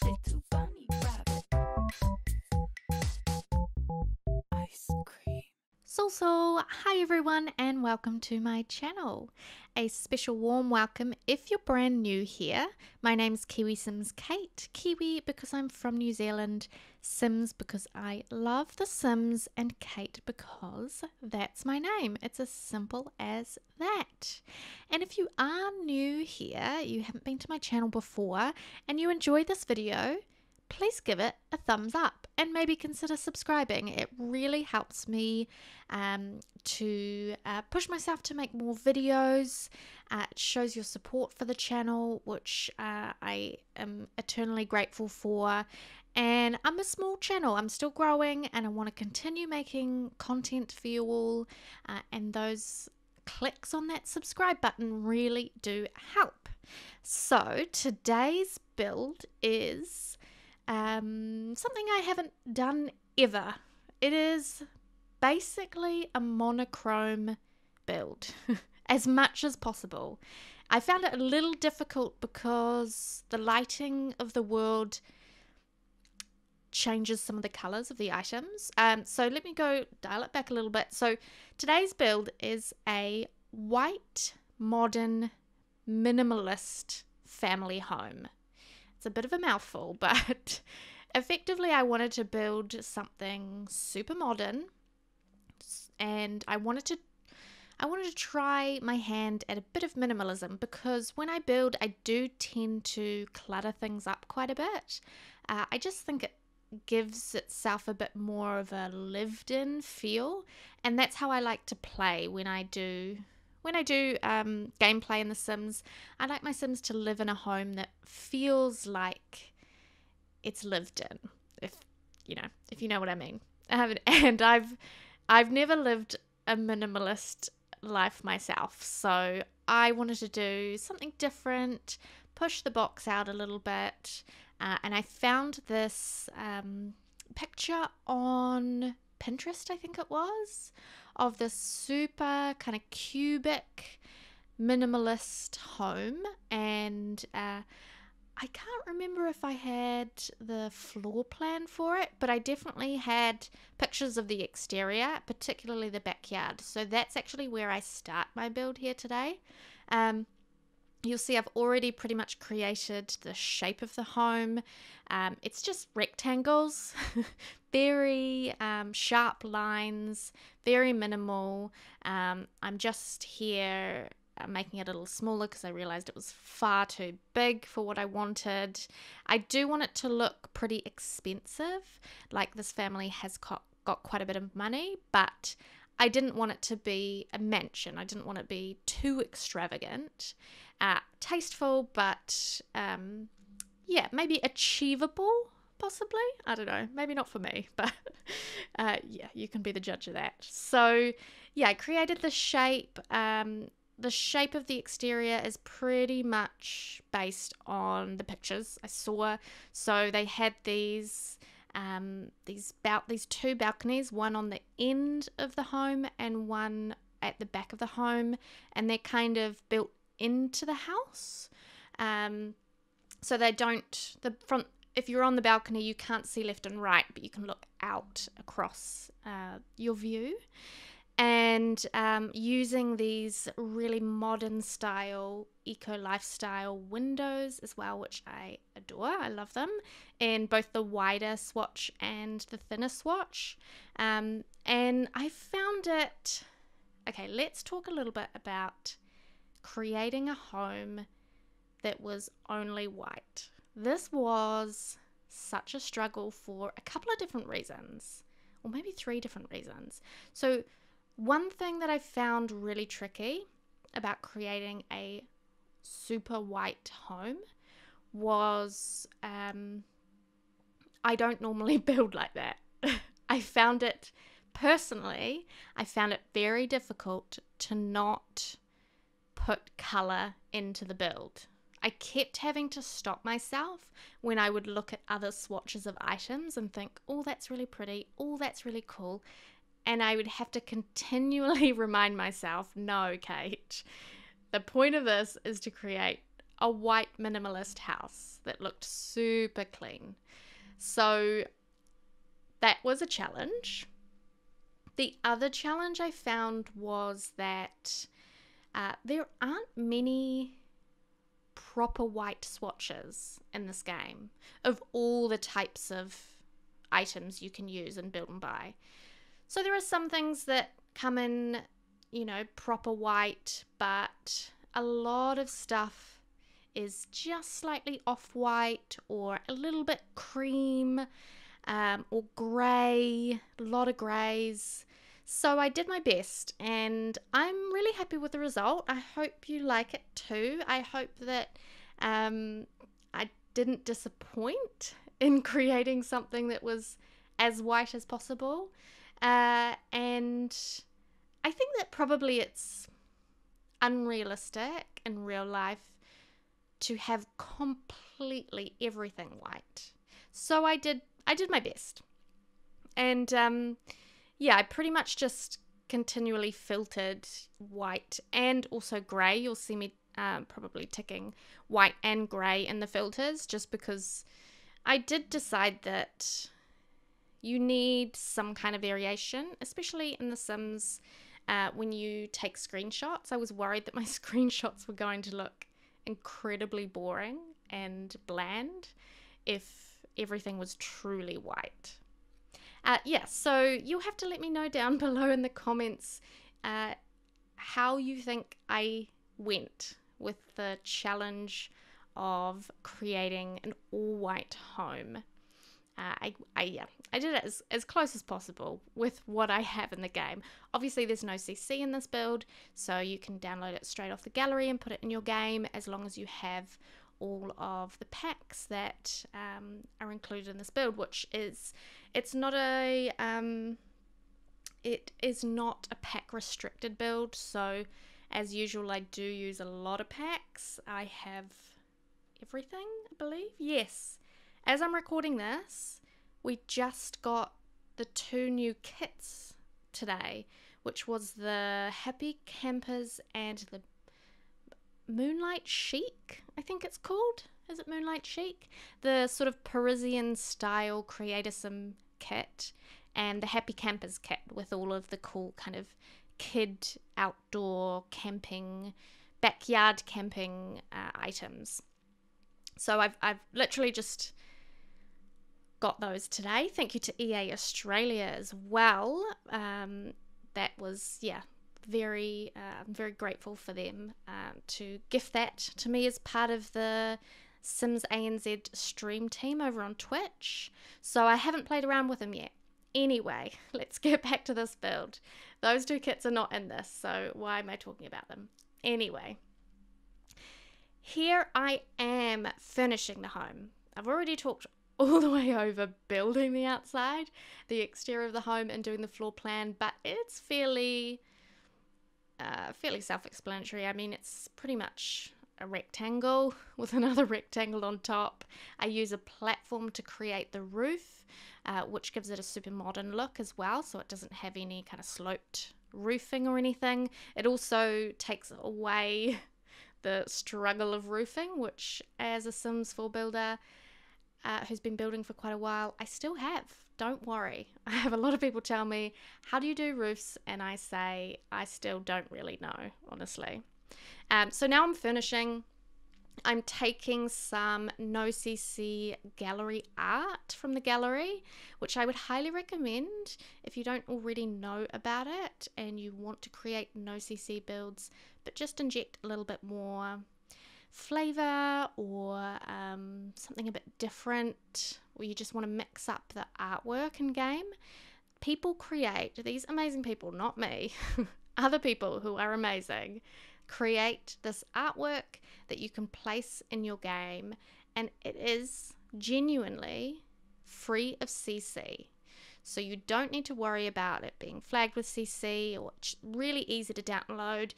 Say to bunny rabbit. Ice cream. So, hi everyone and welcome to my channel. A special warm welcome if you're brand new here. My name's KiwiSimsKate. Kiwi because I'm from New Zealand, Sims because I love The Sims, and Kate because that's my name. It's as simple as that. And if you are new here, you haven't been to my channel before, and you enjoyed this video, please give it a thumbs up and maybe consider subscribing. It really helps me to push myself to make more videos. It shows your support for the channel, which I am eternally grateful for. And I'm a small channel. I'm still growing and I want to continue making content for you all. And those clicks on that subscribe button really do help. So today's build is something I haven't done ever. It is basically a monochrome build as much as possible. I found it a little difficult because the lighting of the world changes some of the colors of the items. So let me go dial it back a little bit. So today's build is a white modern minimalist family home. It's a bit of a mouthful, but effectively I wanted to build something super modern, and I wanted to try my hand at a bit of minimalism, because when I build I do tend to clutter things up quite a bit. I just think it gives itself a bit more of a lived-in feel, and that's how I like to play when I do gameplay in The Sims. I like my Sims to live in a home that feels like it's lived in, if you know what I mean. And I've never lived a minimalist life myself, so I wanted to do something different, push the box out a little bit, and I found this picture on Pinterest, I think it was, of this super kind of cubic minimalist home, and I can't remember if I had the floor plan for it, but I definitely had pictures of the exterior, particularly the backyard. So that's actually where I start my build here today. You'll see I've already pretty much created the shape of the home. It's just rectangles, very sharp lines, very minimal. I'm just here making it a little smaller because I realized it was far too big for what I wanted. I do want it to look pretty expensive, like this family has got quite a bit of money, but I didn't want it to be a mansion. I didn't want it to be too extravagant. Tasteful, but yeah, maybe achievable, possibly. I don't know, maybe not for me, but yeah, you can be the judge of that. So yeah, I created the shape. The shape of the exterior is pretty much based on the pictures I saw. So they had these two balconies, one on the end of the home and one at the back of the home, and they're kind of built into the house, so they don't, the front, if you're on the balcony you can't see left and right, but you can look out across your view. And using these really modern style eco lifestyle windows as well, which I adore. I love them in both the wider swatch and the thinner swatch. And I found it, okay, let's talk a little bit about creating a home that was only white. This was such a struggle for a couple of different reasons, or maybe 3 different reasons. So one thing that I found really tricky about creating a super white home was I don't normally build like that. I found it very difficult to not put color into the build. I kept having to stop myself when I would look at other swatches of items and think, oh, that's really pretty, oh, that's really cool. And I would have to continually remind myself, no, Kate, the point of this is to create a white minimalist house that looked super clean. So that was a challenge. The other challenge I found was that there aren't many proper white swatches in this game of all the types of items you can use and build and buy. So there are some things that come in, proper white, but a lot of stuff is just slightly off-white or a little bit cream or grey, a lot of greys. So I did my best and I'm really happy with the result. I hope you like it too. I hope that I didn't disappoint in creating something that was as white as possible. And I think that probably it's unrealistic in real life to have completely everything white. So I did my best. And I pretty much just continually filtered white and also grey. You'll see me probably ticking white and grey in the filters, just because I did decide that you need some kind of variation, especially in The Sims when you take screenshots. I was worried that my screenshots were going to look incredibly boring and bland if everything was truly white. So you'll have to let me know down below in the comments how you think I went with the challenge of creating an all-white home. I did it as close as possible with what I have in the game. Obviously there's no CC in this build, so you can download it straight off the gallery and put it in your game as long as you have all of the packs that are included in this build, which is it is not a pack restricted build. So as usual, I do use a lot of packs. I have everything, I believe. Yes, as I'm recording this, we just got the 2 new kits today, which was the Happy Campers and the Moonlight Chic, I think it's called. Is it Moonlight Chic? The sort of Parisian style Creator-Sim kit, and the Happy Campers kit with all of the cool kind of kid outdoor camping, backyard camping items. So I've literally just got those today. Thank you to EA Australia as well. That was, I'm very grateful for them to gift that to me as part of the Sims ANZ stream team over on Twitch. So I haven't played around with them yet. Anyway, let's get back to this build. Those 2 kits are not in this, so why am I talking about them? Anyway, here I am finishing the home. I've already talked all the way over building the outside, the exterior of the home, and doing the floor plan, but it's fairly self-explanatory. I mean, it's pretty much a rectangle with another rectangle on top. I use a platform to create the roof, which gives it a super modern look as well, so it doesn't have any kind of sloped roofing or anything. It also takes away the struggle of roofing, which as a Sims 4 builder who's been building for quite a while, I still have. Don't worry. I have a lot of people tell me, how do you do roofs? And I say, I still don't really know, honestly. So now I'm finishing. I'm taking some no CC gallery art from the gallery, which I would highly recommend if you don't already know about it and you want to create no CC builds, but just inject a little bit more flavor or something a bit different, or you just want to mix up the artwork in game. People create, these amazing people, not me, other people who are amazing, create this artwork that you can place in your game, and it is genuinely free of CC. So you don't need to worry about it being flagged with CC, or it's really easy to download.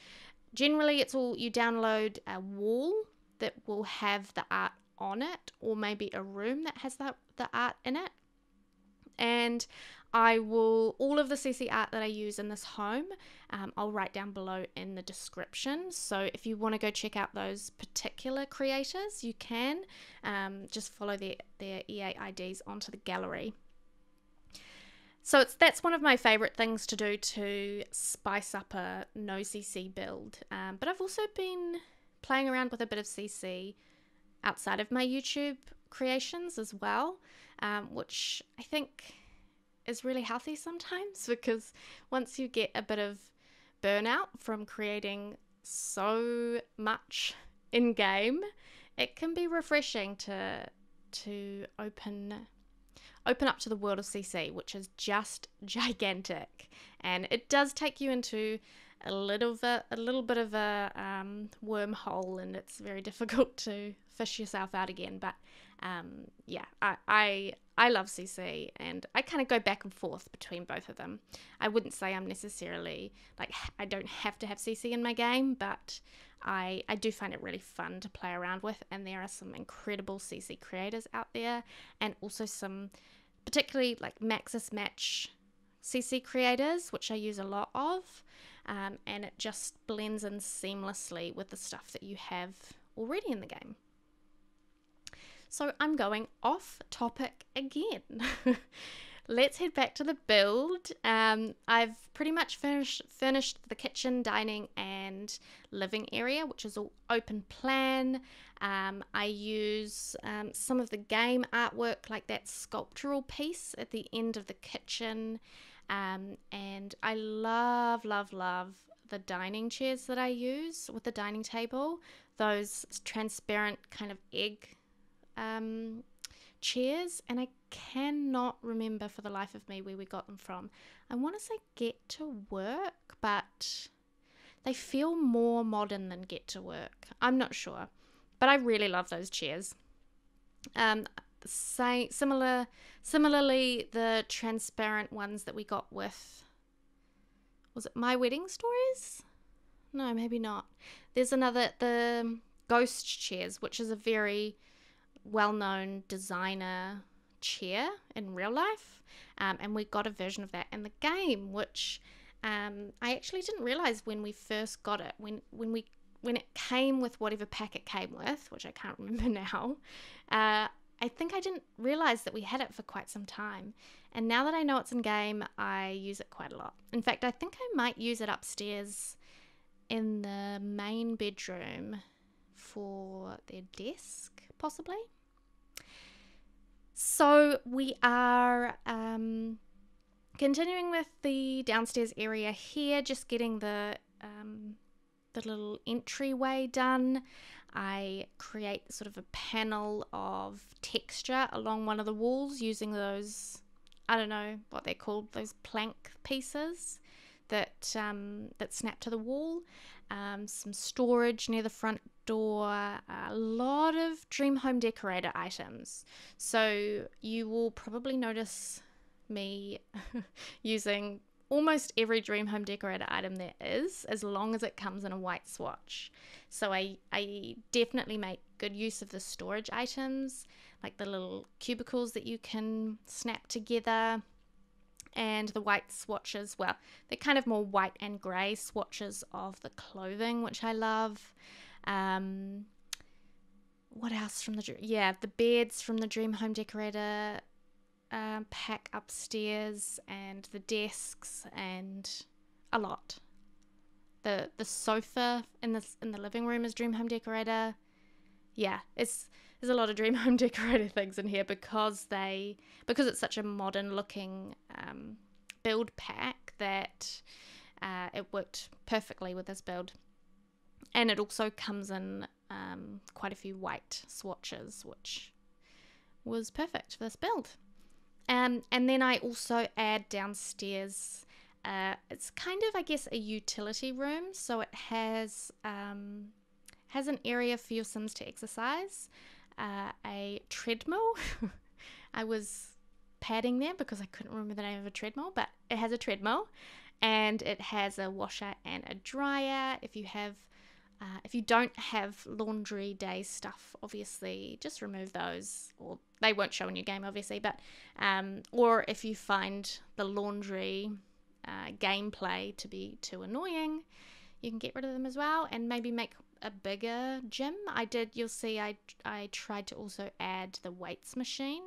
Generally, it's all you download a wall that will have the art on it, or maybe a room that has the art in it. And I will, all of the CC art that I use in this home, I'll write down below in the description. So if you want to go check out those particular creators, you can just follow their EA IDs onto the gallery. So that's one of my favorite things to do to spice up a no CC build. But I've also been playing around with a bit of CC outside of my YouTube creations as well, which I think is really healthy sometimes, because once you get a bit of burnout from creating so much in game, it can be refreshing to open up to the world of CC, which is just gigantic, and it does take you into a little bit of a wormhole, and it's very difficult to fish yourself out again. But yeah, I love CC, and I kind of go back and forth between both of them. I wouldn't say I'm necessarily like, I don't have to have CC in my game, but I do find it really fun to play around with, and there are some incredible CC creators out there, and also some particularly like Maxis Match CC creators, which I use a lot of, and it just blends in seamlessly with the stuff that you have already in the game. So I'm going off topic again. Let's head back to the build. I've pretty much finished the kitchen, dining, and living area, which is all open plan. I use some of the game artwork, like that sculptural piece at the end of the kitchen. And I love the dining chairs that I use with the dining table. Those transparent kind of egg chairs, and I cannot remember for the life of me where we got them from. I want to say Get to Work, but they feel more modern than Get to Work. I'm not sure, but I really love those chairs. Similarly, the transparent ones that we got with, was it My Wedding Stories? No, maybe not. There's another, the Ghost chairs, which is a very well-known designer chair in real life, and we got a version of that in the game, which I actually didn't realize when we first got it, when it came with whatever pack it came with, which I can't remember now. I think I didn't realize that we had it for quite some time, and now that I know it's in game, I use it quite a lot. In fact, I think I might use it upstairs in the main bedroom for their desk, possibly. So we are continuing with the downstairs area here, just getting the little entryway done. I create sort of a panel of texture along one of the walls using those, I don't know what they're called, those plank pieces that snap to the wall. Some storage near the front door, a lot of Dream Home Decorator items. So you will probably notice me using almost every Dream Home Decorator item there is, as long as it comes in a white swatch. So I definitely make good use of the storage items, like the little cubicles that you can snap together, and the white swatches. Well, they're kind of more white and grey swatches of the clothing, which I love. What else from the beds from the Dream Home Decorator pack upstairs, and the desks, and a lot. The sofa in the living room is Dream Home Decorator. Yeah, there's a lot of Dream Home Decorator things in here because it's such a modern looking build pack that it worked perfectly with this build. And it also comes in quite a few white swatches, which was perfect for this build. And then I also add downstairs, it's kind of, I guess, a utility room. So it has an area for your Sims to exercise, a treadmill. I was padding there because I couldn't remember the name of a treadmill, but it has a treadmill, and it has a washer and a dryer. If you have If you don't have laundry day stuff, obviously just remove those, or they won't show in your game, obviously. But or if you find the laundry gameplay to be too annoying, you can get rid of them as well, and maybe make a bigger gym. You'll see I tried to also add the weights machine.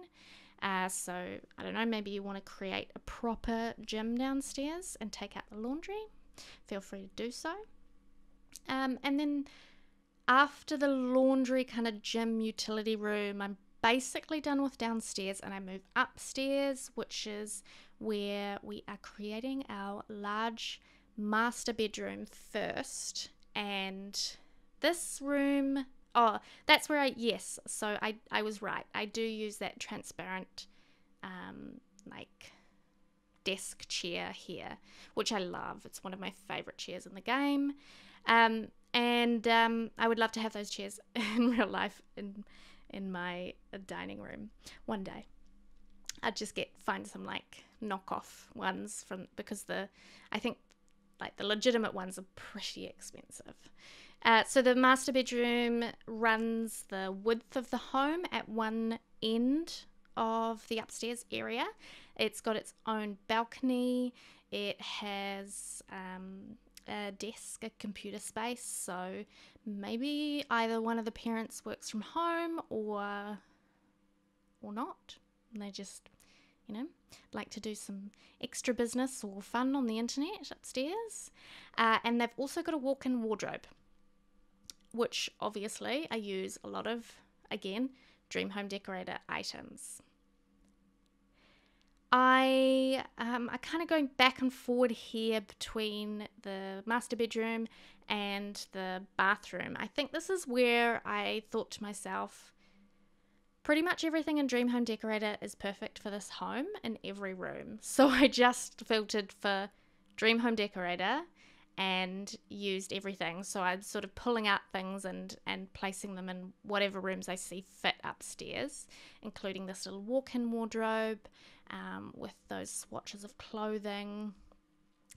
So I don't know, maybe you want to create a proper gym downstairs and take out the laundry. Feel free to do so. And then after the laundry kind of gym utility room, I'm basically done with downstairs, and I move upstairs, which is where we are creating our large master bedroom first. And this room, that's where I was right. I do use that transparent like desk chair here, which I love. It's one of my favorite chairs in the game. And I would love to have those chairs in real life in my dining room one day. I'd just find some like knockoff ones because I think like the legitimate ones are pretty expensive. So the master bedroom runs the width of the home at one end of the upstairs area. It's got its own balcony. It has a desk, a computer space, so maybe either one of the parents works from home or not. And they just, like to do some extra business or fun on the internet upstairs. And they've also got a walk-in wardrobe, which obviously I use a lot of, again, Dream Home Decorator items. I kind of going back and forward here between the master bedroom and the bathroom. I think this is where I thought to myself, pretty much everything in Dream Home Decorator is perfect for this home in every room. So I just filtered for Dream Home Decorator and used everything. So I'm sort of pulling out things and placing them in whatever rooms I see fit upstairs, including this little walk-in wardrobe with those swatches of clothing.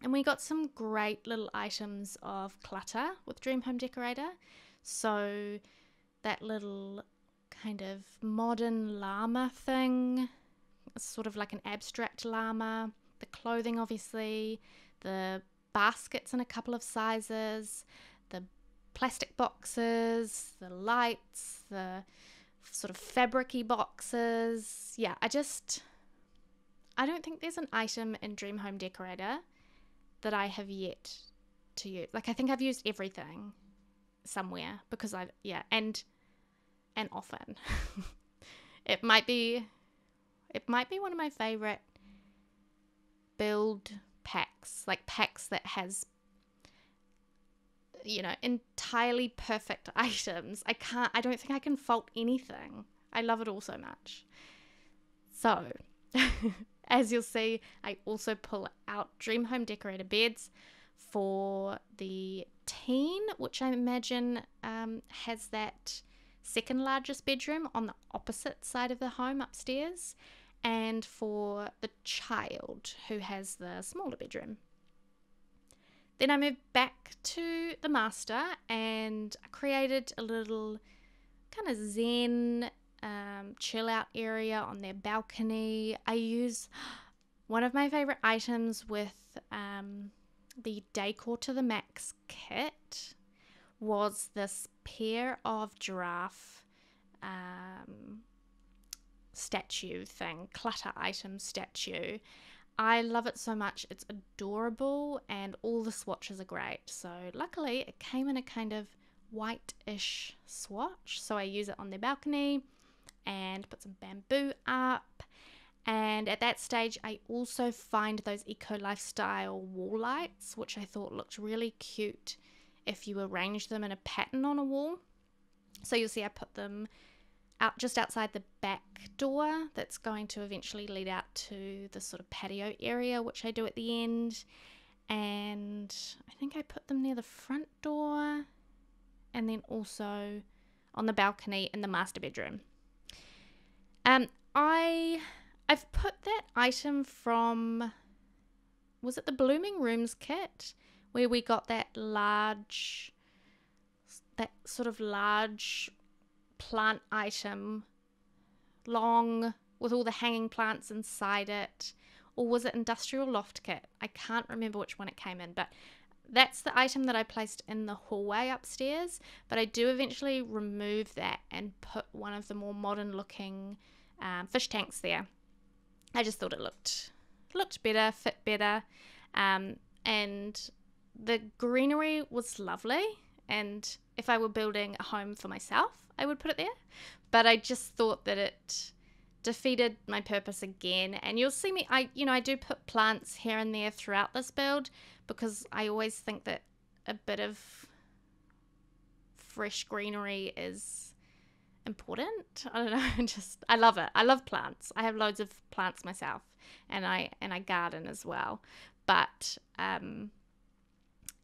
And we got some great little items of clutter with Dream Home Decorator. So that little kind of modern llama thing, sort of like an abstract llama, the clothing obviously, the baskets in a couple of sizes, the plastic boxes, the lights, the sort of fabric-y boxes. Yeah, I don't think there's an item in Dream Home Decorator that I have yet to use. Like, I think I've used everything somewhere because and often. It might be one of my favorite build packs, like packs that has entirely perfect items. I don't think I can fault anything. I love it all so much. So as you'll see, I also pull out Dream Home Decorator beds for the teen, which I imagine has that second largest bedroom on the opposite side of the home upstairs, and for the child who has the smaller bedroom. Then I moved back to the master and I created a little kind of zen chill out area on their balcony. I use one of my favorite items with the Decor to the Max kit was this pair of giraffe statue thing, clutter item statue. I love it so much. It's adorable and all the swatches are great. So luckily it came in a kind of white-ish swatch, so I use it on their balcony and put some bamboo up. And at that stage I also find those eco lifestyle wall lights, which I thought looked really cute if you arrange them in a pattern on a wall. So you'll see I put them out just outside the back door that's going to eventually lead out to the sort of patio area, which I do at the end. And I think I put them near the front door and then also on the balcony in the master bedroom. I've put that item from, was it the Blooming Rooms kit, where we got that large that sort of large plant item, long, with all the hanging plants inside it. Or was it Industrial Loft Kit? I can't remember which one it came in, but that's the item that I placed in the hallway upstairs. But I do eventually remove that and put one of the more modern looking fish tanks there. I just thought it looked better, fit better, and the greenery was lovely. And if I were building a home for myself, I would put it there. But I just thought that it defeated my purpose again. And you'll see me, I do put plants here and there throughout this build, because I always think that a bit of fresh greenery is important. I don't know, I love it. I love plants. I have loads of plants myself, and I garden as well. But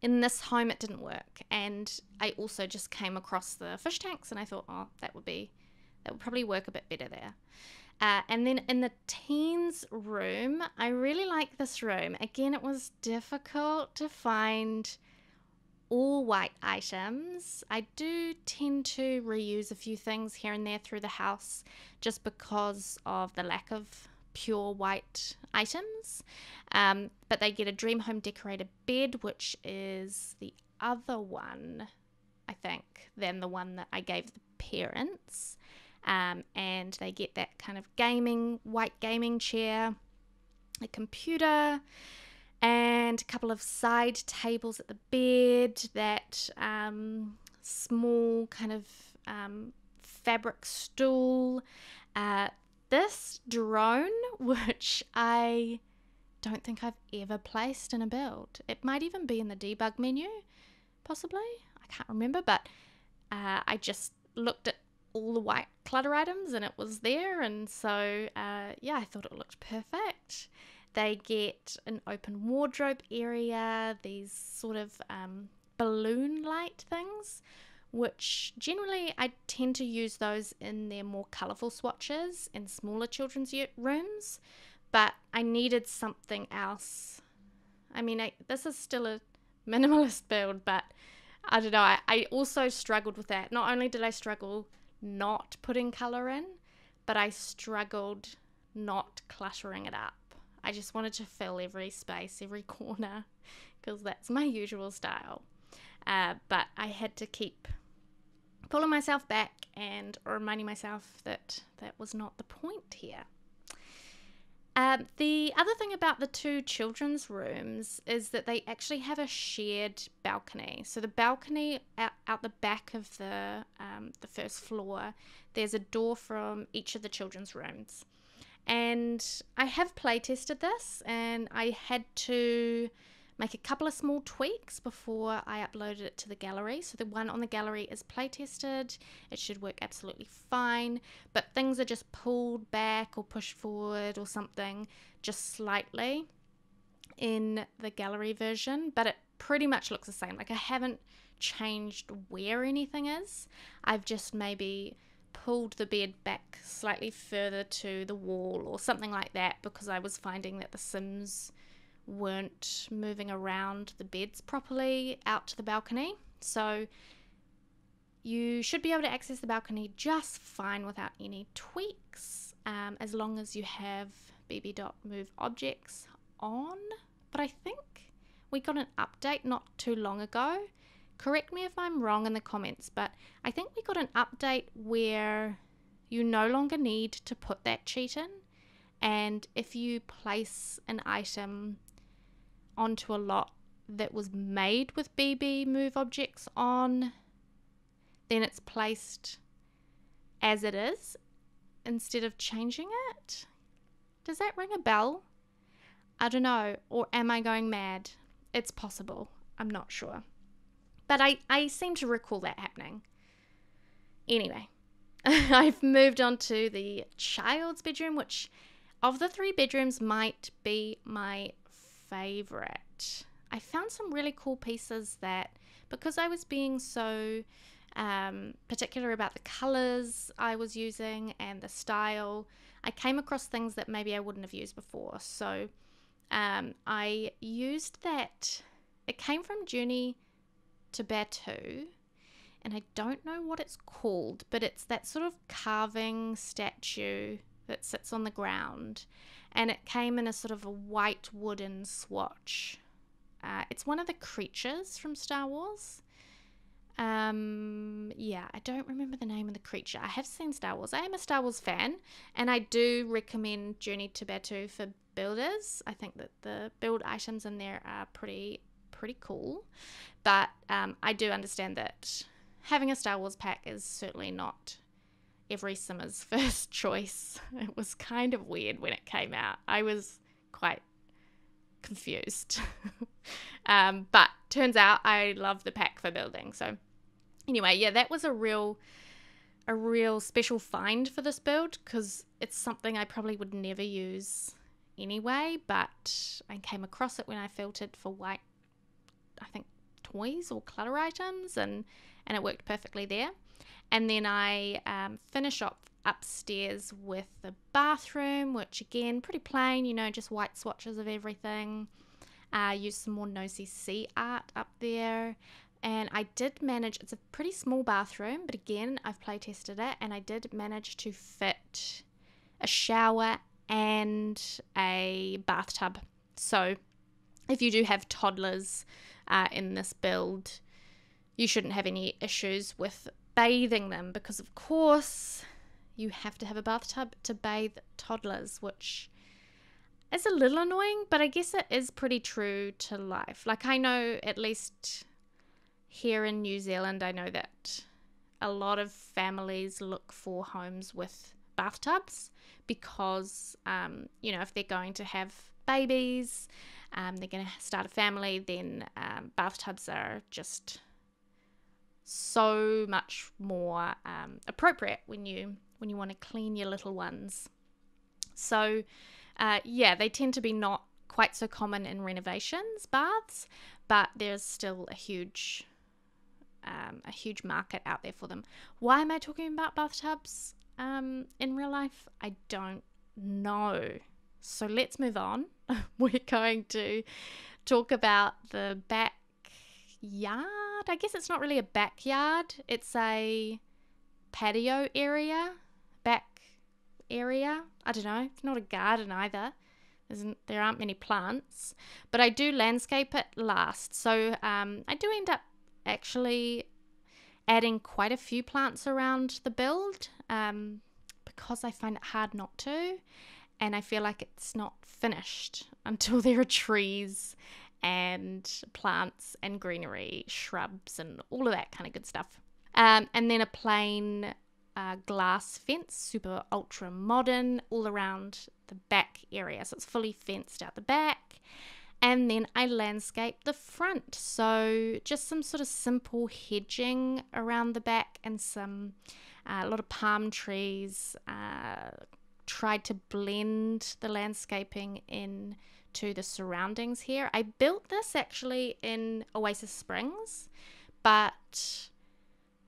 in this home it didn't work, and I also just came across the fish tanks, and I thought, oh, that would probably work a bit better there. And then in the teens room, I really like this room. Again, it was difficult to find all white items. I do tend to reuse a few things here and there through the house, just because of the lack of pure white items. But they get a Dream Home decorated bed, which is the other one, I think, than the one that I gave the parents. And they get that kind of white gaming chair, a computer, and a couple of side tables at the bed, that small kind of fabric stool, this drone, which I don't think I've ever placed in a build. It might even be in the debug menu, possibly. I can't remember, but I just looked at all the white clutter items and it was there, and so I thought it looked perfect. They get an open wardrobe area, these sort of balloon light things, which generally I tend to use those in their more colourful swatches in smaller children's rooms, but I needed something else. I mean, this is still a minimalist build, but I don't know, I also struggled with that. Not only did I struggle not putting colour in, but I struggled not cluttering it up. I just wanted to fill every space, every corner, because that's my usual style. But I had to keep pulling myself back and reminding myself that that was not the point here. The other thing about the two children's rooms is that they actually have a shared balcony. So the balcony out the back of the first floor, there's a door from each of the children's rooms. And I have play tested this, and I had to make a couple of small tweaks before I uploaded it to the gallery. So the one on the gallery is play tested. It should work absolutely fine, but things are just pulled back or pushed forward or something just slightly in the gallery version, but it pretty much looks the same. Like, I haven't changed where anything is. I've just maybe pulled the bed back slightly further to the wall or something like that, because I was finding that the Sims weren't moving around the beds properly out to the balcony. So you should be able to access the balcony just fine without any tweaks, as long as you have bb.move objects on. But I think we got an update not too long ago. Correct me if I'm wrong in the comments, but I think we got an update where you no longer need to put that cheat in, and if you place an item onto a lot that was made with BB move objects on, then it's placed as it is instead of changing it. Does that ring a bell? I don't know, or am I going mad? It's possible, I'm not sure. But I seem to recall that happening. Anyway, I've moved on to the child's bedroom, which of the 3 bedrooms might be my favorite. I found some really cool pieces that, because I was being so particular about the colors I was using and the style, I came across things that maybe I wouldn't have used before. So I used that. It came from Journey to Batu, and I don't know what it's called, but it's that sort of carving statue that sits on the ground, and it came in a sort of a white wooden swatch. It's one of the creatures from Star Wars. Yeah, I don't remember the name of the creature. I have seen Star Wars. I am a Star Wars fan, and I do recommend Journey to Batuu for builders. I think that the build items in there are pretty cool, but I do understand that having a Star Wars pack is certainly not every simmer's first choice. It was kind of weird when it came out. I was quite confused. But turns out I love the pack for building. So anyway, yeah, that was a real special find for this build, because it's something I probably would never use anyway, but I came across it when I filtered for white, I think, toys or clutter items, and it worked perfectly there. And then I finish up upstairs with the bathroom, which again, pretty plain, you know, just white swatches of everything. Use some more no-CC art up there. And I did manage, it's a pretty small bathroom, but again, I've play tested it, and I did manage to fit a shower and a bathtub. So if you do have toddlers in this build, you shouldn't have any issues with bathing them, because of course you have to have a bathtub to bathe toddlers, which is a little annoying, but I guess it is pretty true to life. Like, I know, at least here in New Zealand, I know that a lot of families look for homes with bathtubs because, you know, if they're going to have babies, they're going to start a family, then bathtubs are just so much more appropriate when you want to clean your little ones. So yeah, they tend to be not quite so common in renovations baths, but there's still a huge market out there for them. Why am I talking about bathtubs in real life? I don't know. So let's move on. We're going to talk about the backyard. I guess it's not really a backyard. It's a patio area, back area. I don't know. It's not a garden either. There aren't many plants, but I do landscape it last. So I do end up actually adding quite a few plants around the build because I find it hard not to, and I feel like it's not finished until there are trees and plants and greenery, shrubs, and all of that kind of good stuff. And then a plain glass fence, super ultra modern, all around the back area. So it's fully fenced out the back. And then I landscape the front. So just some sort of simple hedging around the back, and a lot of palm trees. Tried to blend the landscaping in to the surroundings here. I built this actually in Oasis Springs, but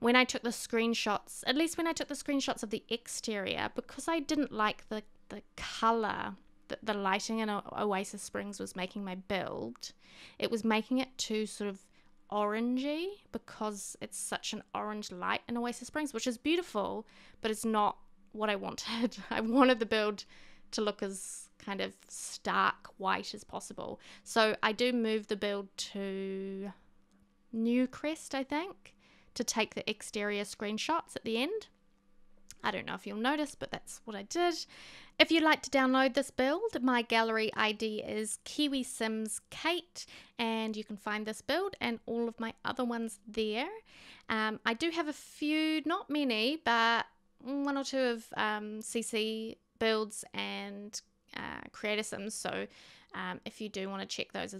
when I took the screenshots, at least when I took the screenshots of the exterior, because I didn't like the colour that the lighting in Oasis Springs was making my build, it was making it too sort of orangey, because it's such an orange light in Oasis Springs, which is beautiful, but it's not what I wanted. I wanted the build to look as kind of stark white as possible. So I do move the build to Newcrest, I think, to take the exterior screenshots at the end. I don't know if you'll notice, but that's what I did. If you'd like to download this build, my gallery ID is KiwiSimsKate, and you can find this build and all of my other ones there. I do have a few, not many, but one or two of CC builds and Creator Sims. So if you do want to check those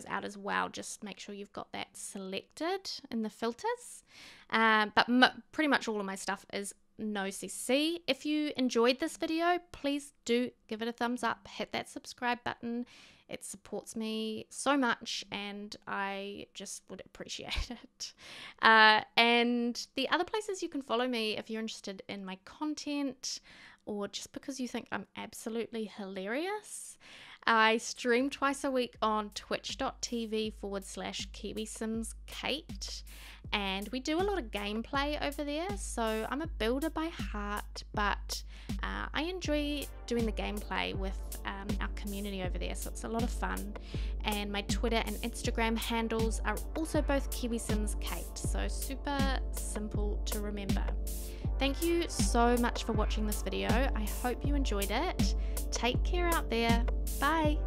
out as well, just make sure you've got that selected in the filters. But pretty much all of my stuff is no CC. If you enjoyed this video, please do give it a thumbs up, hit that subscribe button. It supports me so much, and I just would appreciate it. And the other places you can follow me if you're interested in my content, or just because you think I'm absolutely hilarious. I stream twice a week on twitch.tv/KiwiSimsKate, and we do a lot of gameplay over there. So I'm a builder by heart, but I enjoy doing the gameplay with our community over there, so it's a lot of fun. And my Twitter and Instagram handles are also both KiwiSimsKate, so super simple to remember. Thank you so much for watching this video. I hope you enjoyed it. Take care out there. Bye.